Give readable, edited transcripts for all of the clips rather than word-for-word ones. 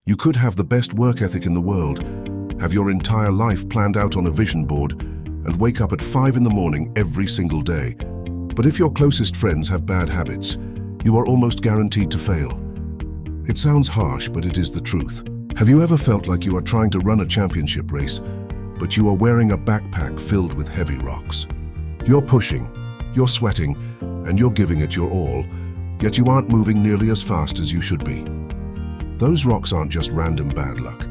You could have the best work ethic in the world, have your entire life planned out on a vision board, and wake up at 5 in the morning every single day. But if your closest friends have bad habits, you are almost guaranteed to fail. It sounds harsh, but it is the truth. Have you ever felt like you are trying to run a championship race, but you are wearing a backpack filled with heavy rocks? You're pushing, you're sweating, and you're giving it your all, yet you aren't moving nearly as fast as you should be. Those rocks aren't just random bad luck.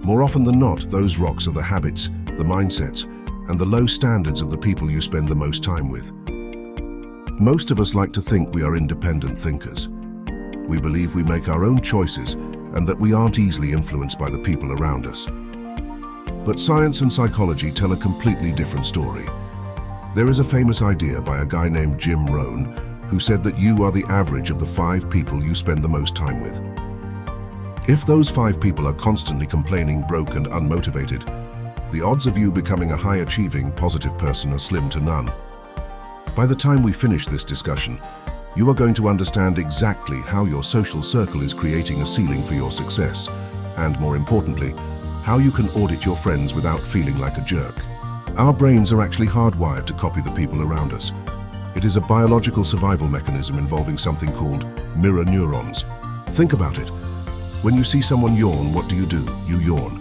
More often than not, those rocks are the habits, the mindsets, and the low standards of the people you spend the most time with. Most of us like to think we are independent thinkers. We believe we make our own choices and that we aren't easily influenced by the people around us. But science and psychology tell a completely different story. There is a famous idea by a guy named Jim Rohn who said that you are the average of the 5 people you spend the most time with. If those 5 people are constantly complaining, broke, and unmotivated, the odds of you becoming a high-achieving, positive person are slim to none. By the time we finish this discussion, you are going to understand exactly how your social circle is creating a ceiling for your success, and more importantly, how you can audit your friends without feeling like a jerk. Our brains are actually hardwired to copy the people around us. It is a biological survival mechanism involving something called mirror neurons. Think about it. When you see someone yawn, what do? You yawn.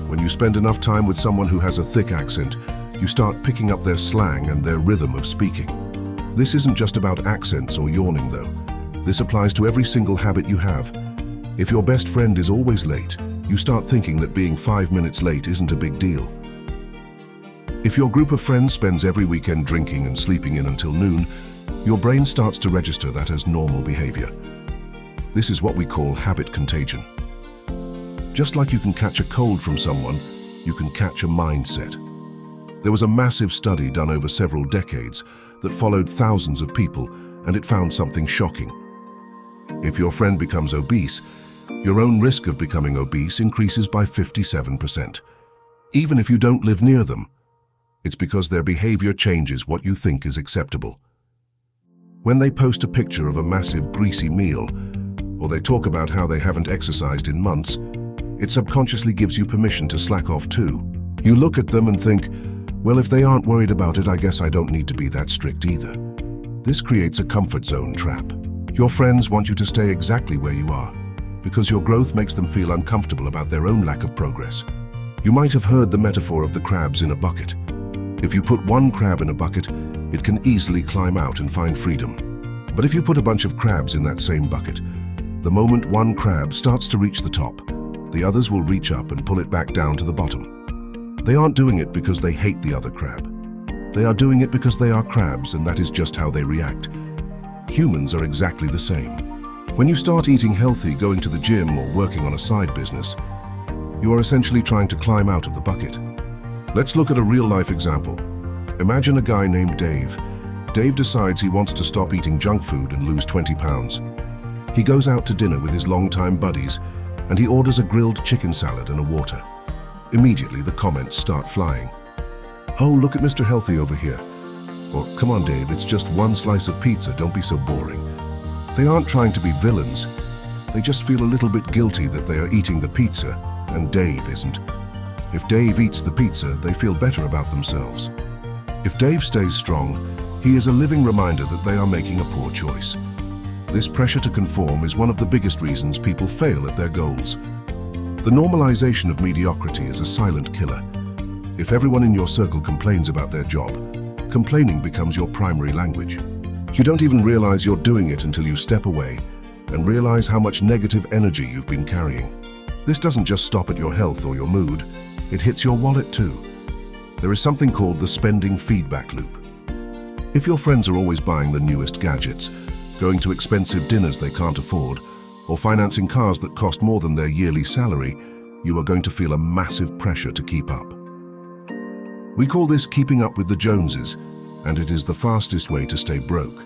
When you spend enough time with someone who has a thick accent, you start picking up their slang and their rhythm of speaking. This isn't just about accents or yawning, though. This applies to every single habit you have. If your best friend is always late, you start thinking that being 5 minutes late isn't a big deal. If your group of friends spends every weekend drinking and sleeping in until noon, your brain starts to register that as normal behavior. This is what we call habit contagion. Just like you can catch a cold from someone, you can catch a mindset. There was a massive study done over several decades that followed thousands of people, and it found something shocking. If your friend becomes obese, your own risk of becoming obese increases by 57%. Even if you don't live near them, it's because their behavior changes what you think is acceptable. When they post a picture of a massive greasy meal, or they talk about how they haven't exercised in months, it subconsciously gives you permission to slack off too. You look at them and think, well, if they aren't worried about it, I guess I don't need to be that strict either. This creates a comfort zone trap. Your friends want you to stay exactly where you are, because your growth makes them feel uncomfortable about their own lack of progress. You might have heard the metaphor of the crabs in a bucket. If you put one crab in a bucket, it can easily climb out and find freedom. But if you put a bunch of crabs in that same bucket, the moment one crab starts to reach the top, the others will reach up and pull it back down to the bottom. They aren't doing it because they hate the other crab. They are doing it because they are crabs, and that is just how they react. Humans are exactly the same. When you start eating healthy, going to the gym, or working on a side business, you are essentially trying to climb out of the bucket. Let's look at a real-life example. Imagine a guy named Dave. Dave decides he wants to stop eating junk food and lose 20 pounds. He goes out to dinner with his longtime buddies, and he orders a grilled chicken salad and a water. Immediately, the comments start flying. Oh, look at Mr. Healthy over here. Or, come on, Dave, it's just one slice of pizza, don't be so boring. They aren't trying to be villains. They just feel a little bit guilty that they are eating the pizza, and Dave isn't. If Dave eats the pizza, they feel better about themselves. If Dave stays strong, he is a living reminder that they are making a poor choice. This pressure to conform is one of the biggest reasons people fail at their goals. The normalization of mediocrity is a silent killer. If everyone in your circle complains about their job, complaining becomes your primary language. You don't even realize you're doing it until you step away and realize how much negative energy you've been carrying. This doesn't just stop at your health or your mood, it hits your wallet too. There is something called the spending feedback loop. If your friends are always buying the newest gadgets, going to expensive dinners they can't afford, or financing cars that cost more than their yearly salary, you are going to feel a massive pressure to keep up. We call this keeping up with the Joneses, and it is the fastest way to stay broke.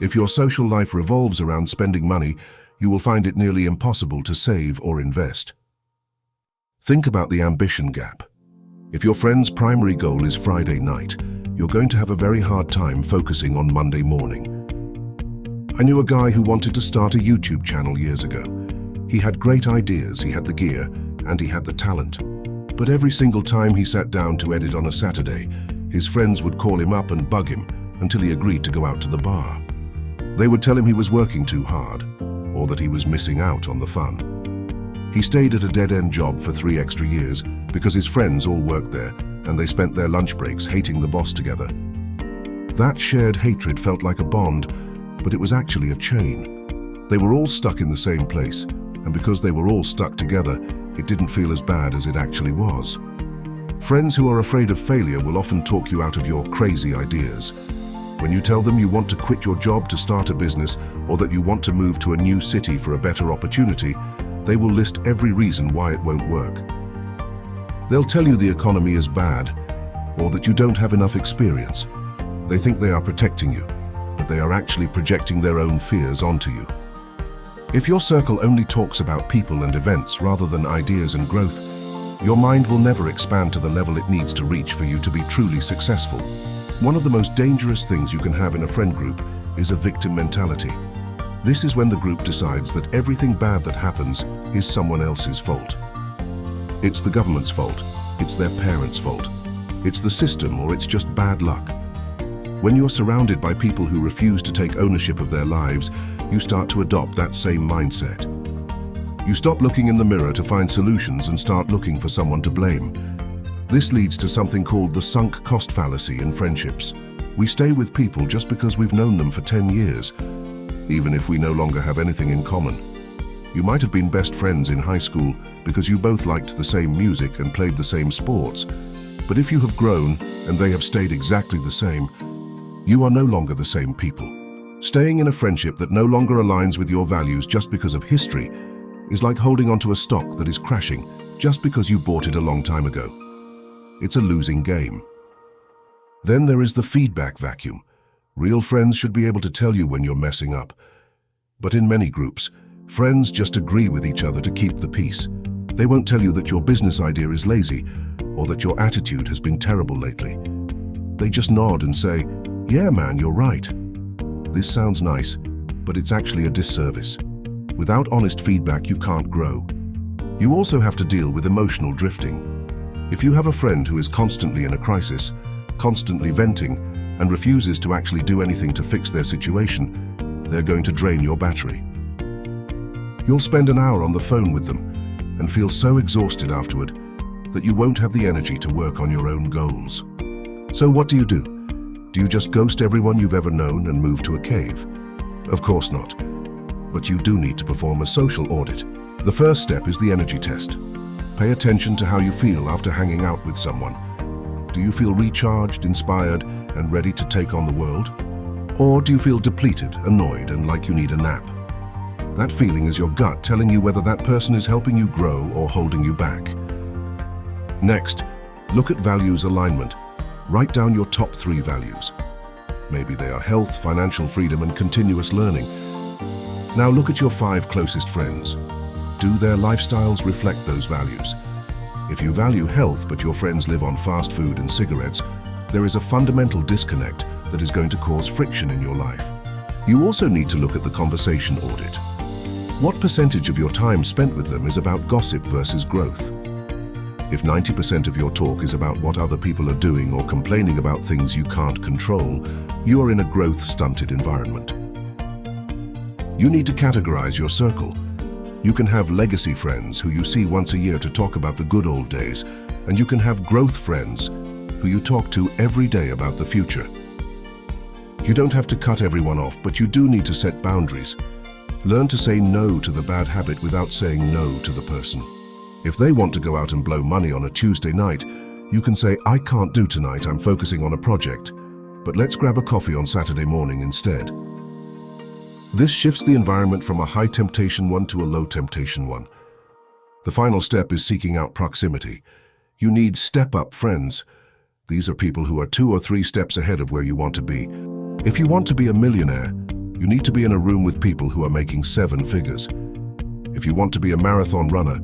If your social life revolves around spending money, you will find it nearly impossible to save or invest. Think about the ambition gap. If your friend's primary goal is Friday night, you're going to have a very hard time focusing on Monday morning. I knew a guy who wanted to start a YouTube channel years ago. He had great ideas, he had the gear, and he had the talent. But every single time he sat down to edit on a Saturday, his friends would call him up and bug him until he agreed to go out to the bar. They would tell him he was working too hard, or that he was missing out on the fun. He stayed at a dead-end job for 3 extra years because his friends all worked there and they spent their lunch breaks hating the boss together. That shared hatred felt like a bond, but it was actually a chain. They were all stuck in the same place, and because they were all stuck together, it didn't feel as bad as it actually was. Friends who are afraid of failure will often talk you out of your crazy ideas. When you tell them you want to quit your job to start a business or that you want to move to a new city for a better opportunity, they will list every reason why it won't work. They'll tell you the economy is bad or that you don't have enough experience. They think they are protecting you, but they are actually projecting their own fears onto you. If your circle only talks about people and events rather than ideas and growth, your mind will never expand to the level it needs to reach for you to be truly successful. One of the most dangerous things you can have in a friend group is a victim mentality. This is when the group decides that everything bad that happens is someone else's fault. It's the government's fault, it's their parents' fault, it's the system, or it's just bad luck. When you're surrounded by people who refuse to take ownership of their lives, you start to adopt that same mindset. You stop looking in the mirror to find solutions and start looking for someone to blame. This leads to something called the sunk cost fallacy in friendships. We stay with people just because we've known them for 10 years, even if we no longer have anything in common. You might have been best friends in high school because you both liked the same music and played the same sports. But if you have grown and they have stayed exactly the same, you are no longer the same people. Staying in a friendship that no longer aligns with your values just because of history is like holding onto a stock that is crashing just because you bought it a long time ago. It's a losing game. Then there is the feedback vacuum. Real friends should be able to tell you when you're messing up. But in many groups, friends just agree with each other to keep the peace. They won't tell you that your business idea is lazy or that your attitude has been terrible lately. They just nod and say, "Yeah, man, you're right." This sounds nice, but it's actually a disservice. Without honest feedback, you can't grow. You also have to deal with emotional drifting. If you have a friend who is constantly in a crisis, constantly venting, and refuses to actually do anything to fix their situation, they're going to drain your battery. You'll spend an hour on the phone with them and feel so exhausted afterward that you won't have the energy to work on your own goals. So what do? Do you just ghost everyone you've ever known and move to a cave? Of course not. But you do need to perform a social audit. The first step is the energy test. Pay attention to how you feel after hanging out with someone. Do you feel recharged, inspired, and ready to take on the world? Or do you feel depleted, annoyed, and like you need a nap? That feeling is your gut telling you whether that person is helping you grow or holding you back. Next, look at values alignment. Write down your top 3 values. Maybe they are health, financial freedom, and continuous learning. Now look at your 5 closest friends. Do their lifestyles reflect those values? If you value health but your friends live on fast food and cigarettes, there is a fundamental disconnect that is going to cause friction in your life. You also need to look at the conversation audit. What percentage of your time spent with them is about gossip versus growth? If 90% of your talk is about what other people are doing or complaining about things you can't control, you are in a growth-stunted environment. You need to categorize your circle. You can have legacy friends who you see once a year to talk about the good old days, and you can have growth friends who you talk to every day about the future. You don't have to cut everyone off, but you do need to set boundaries. Learn to say no to the bad habit without saying no to the person. If they want to go out and blow money on a Tuesday night, you can say, "I can't do tonight, I'm focusing on a project, but let's grab a coffee on Saturday morning instead." This shifts the environment from a high temptation one to a low temptation one. The final step is seeking out proximity. You need step-up friends. These are people who are 2 or 3 steps ahead of where you want to be. If you want to be a millionaire, you need to be in a room with people who are making 7 figures. If you want to be a marathon runner,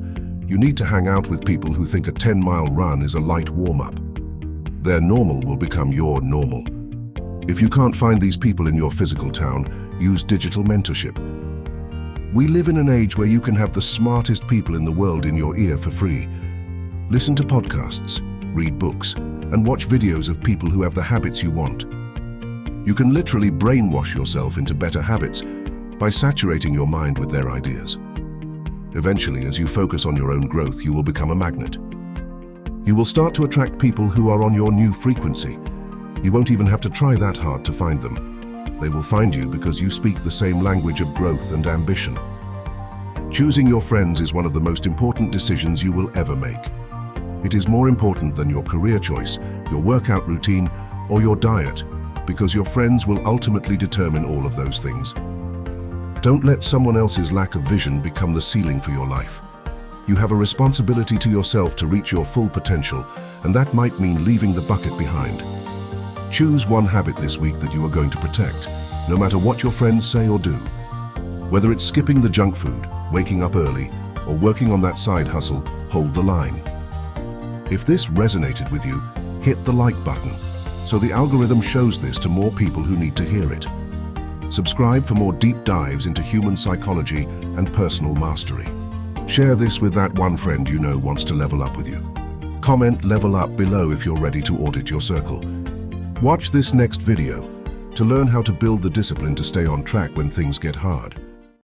you need to hang out with people who think a 10-mile run is a light warm-up. Their normal will become your normal. If you can't find these people in your physical town, use digital mentorship. We live in an age where you can have the smartest people in the world in your ear for free. Listen to podcasts, read books, and watch videos of people who have the habits you want. You can literally brainwash yourself into better habits by saturating your mind with their ideas. Eventually, as you focus on your own growth, you will become a magnet. You will start to attract people who are on your new frequency. You won't even have to try that hard to find them. They will find you because you speak the same language of growth and ambition. Choosing your friends is one of the most important decisions you will ever make. It is more important than your career choice, your workout routine, or your diet, because your friends will ultimately determine all of those things. Don't let someone else's lack of vision become the ceiling for your life. You have a responsibility to yourself to reach your full potential, and that might mean leaving the bucket behind. Choose one habit this week that you are going to protect, no matter what your friends say or do. Whether it's skipping the junk food, waking up early, or working on that side hustle, hold the line. If this resonated with you, hit the like button, so the algorithm shows this to more people who need to hear it. Subscribe for more deep dives into human psychology and personal mastery. Share this with that one friend you know wants to level up with you. Comment "level up" below if you're ready to audit your circle. Watch this next video to learn how to build the discipline to stay on track when things get hard.